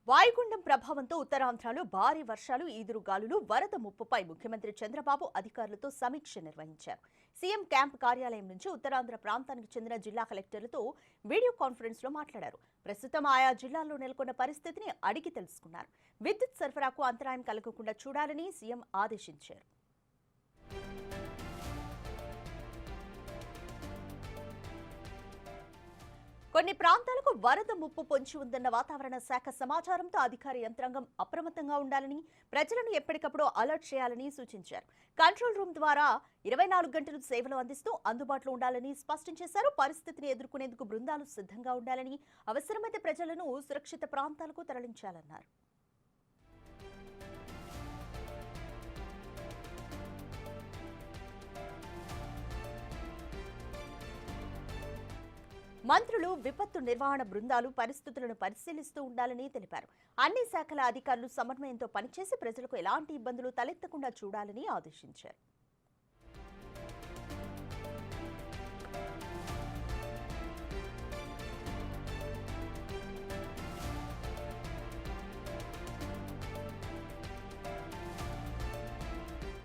వాయుగుండం ప్రభావంతో ఉత్తరాంధ్రలో భారీ వర్షాలు, ఈదురుగాలులు, వరద ముప్పుపై ముఖ్యమంత్రి చంద్రబాబు అధికారులతో సమీక్ష నిర్వహించారు. సీఎం క్యాంప్ కార్యాలయం నుంచి ఉత్తరాంధ్ర ప్రాంతానికి చెందిన జిల్లా కలెక్టర్లతో వీడియో కాన్ఫరెన్స్ లో మాట్లాడారు. ప్రస్తుతం ఆయా జిల్లాల్లో నెలకొన్న పరిస్థితిని అడిగి తెలుసుకున్నారు. విద్యుత్ సరఫరాకు అంతరాయం కలగకుండా చూడాలని సీఎం ఆదేశించారు. కొన్ని ప్రాంతాలకు వరద ముప్పు పొంచి ఉందన్న వాతావరణ శాఖ సమాచారంతో అధికార యంత్రాంగం అప్రమత్తంగా ఉండాలని, ప్రజలను ఎప్పటికప్పుడు అలర్ట్ చేయాలని సూచించారు. కంట్రోల్ రూమ్ ద్వారా 24 గంటలు సేవలు అందిస్తూ అందుబాటులో ఉండాలని స్పష్టం చేశారు. పరిస్థితిని ఎదుర్కొనేందుకు బృందాలు సిద్ధంగా ఉండాలని, అవసరమైతే ప్రజలను సురక్షిత ప్రాంతాలకు తరలించాలన్నారు. మంత్రులు, విపత్తు నిర్వహణ బృందాలు పరిస్థితులను పరిశీలిస్తూ ఉండాలని తెలిపారు. అన్ని శాఖల అధికారులు సమన్వయంతో పనిచేసి ప్రజలకు ఎలాంటి ఇబ్బందులు తలెత్తకుండా చూడాలని ఆదేశించారు.